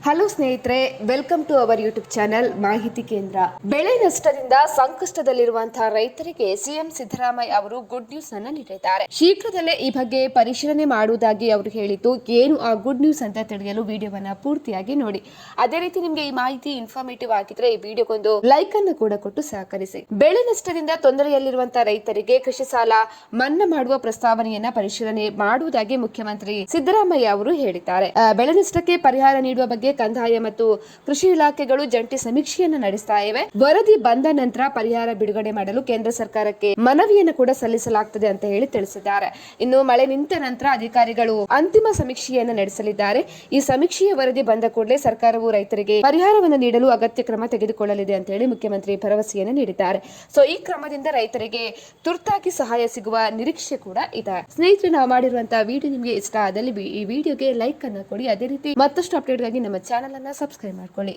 Hello ಸ್ನೇಹಿತರೆ, welcome to our YouTube channel Mahiti Kendra. ಬೆಳೆ ನಷ್ಟದಿಂದ ಸಂಕಷ್ಟದಲ್ಲಿರುವಂತಹ ರೈತರಿಗೆ ಸಿಎಂ ಸಿದ್ದರಾಮಯ್ಯ ಅವರು ಗುಡ್ ನ್ಯೂಸ್ ಅನ್ನು ನೀಡಿದ್ದಾರೆ. ಶೀಘ್ರದಲ್ಲೇ ಈ ಬಗ್ಗೆ ಪರಿಶೀಲನೆ ಮಾಡುವುದಾಗಿ ಅವರು ಹೇಳಿದ್ದು, ಏನು ಆ ಗುಡ್ ನ್ಯೂಸ್ ಅಂತ ತಿಳಿಯಲು ವಿಡಿಯೋವನ್ನ ಪೂರ್ತಿಯಾಗಿ ನೋಡಿ. ಅದೇ ರೀತಿ ನಿಮಗೆ ಈ ಮಾಹಿತಿ ಇನ್ಫಾರ್ಮೇಟಿವ್ ಆಗಿದ್ರೆ ಈ ವಿಡಿಯೋಗೊಂದು ಲೈಕ್ ಅನ್ನು ಕೂಡ ಕೊಟ್ಟು ಸಹಕರಿಸಿ. ಬೆಳೆ ನಷ್ಟದಿಂದ ತೊಂದರೆಯಲ್ಲಿರುವಂತಹ ರೈತರಿಗೆ ಕೃಷಿ ಸಾಲ ಮನ್ನಾ ಮಾಡುವ ಪ್ರಸ್ತಾವನೆಯನ್ನ ಪರಿಶೀಲನೆ ಮಾಡುವುದಾಗಿ ಮುಖ್ಯಮಂತ್ರಿ ಸಿದ್ದರಾಮಯ್ಯ ಅವರು ಹೇಳಿದ್ದಾರೆ. ಬೆಳೆ ನಷ್ಟಕ್ಕೆ ಪರಿಹಾರ ನೀಡುವ ಬಗ್ಗೆ ಕಂದಾಯ ಮತ್ತು ಕೃಷಿ ಇಲಾಖೆಗಳು ಜಂಟಿ ಸಮೀಕ್ಷೆಯನ್ನು ನಡೆಸ್ತಾ ಇವೆ. ವರದಿ ಬಂದ ನಂತರ ಪರಿಹಾರ ಬಿಡುಗಡೆ ಮಾಡಲು ಕೇಂದ್ರ ಸರ್ಕಾರಕ್ಕೆ ಮನವಿಯನ್ನು ಕೂಡ ಸಲ್ಲಿಸಲಾಗುತ್ತದೆ ಅಂತ ಹೇಳಿ ತಿಳಿಸಿದ್ದಾರೆ. ಇನ್ನು ಮಳೆ ನಿಂತ ನಂತರ ಅಧಿಕಾರಿಗಳು ಅಂತಿಮ ಸಮೀಕ್ಷೆಯನ್ನು ನಡೆಸಲಿದ್ದಾರೆ. ಈ ಸಮೀಕ್ಷೆಯ ವರದಿ ಬಂದ ಕೂಡಲೇ ಸರ್ಕಾರವು ರೈತರಿಗೆ ಪರಿಹಾರವನ್ನು ನೀಡಲು ಅಗತ್ಯ ಕ್ರಮ ತೆಗೆದುಕೊಳ್ಳಲಿದೆ ಅಂತ ಹೇಳಿ ಮುಖ್ಯಮಂತ್ರಿ ಭರವಸೆಯನ್ನು ನೀಡಿದ್ದಾರೆ. ಸೊ ಈ ಕ್ರಮದಿಂದ ರೈತರಿಗೆ ತುರ್ತಾಗಿ ಸಹಾಯ ಸಿಗುವ ನಿರೀಕ್ಷೆ ಕೂಡ ಇದೆ. ಸ್ನೇಹಿತರೆ, ನಾವು ಮಾಡಿರುವಂತಹ ವಿಡಿಯೋ ನಿಮಗೆ ಇಷ್ಟ ಆದಲ್ಲಿ ಈ ವಿಡಿಯೋಗೆ ಲೈಕ್ ಅನ್ನು ಕೊಡಿ. ಅದೇ ರೀತಿ ಮತ್ತಷ್ಟು ಅಪ್ಡೇಟ್ಗಾಗಿ ನಮ್ಮ ಚಾನೆಲ್ ಅನ್ನು ಸಬ್ಸ್ಕ್ರೈಬ್ ಮಾಡ್ಕೊಳ್ಳಿ.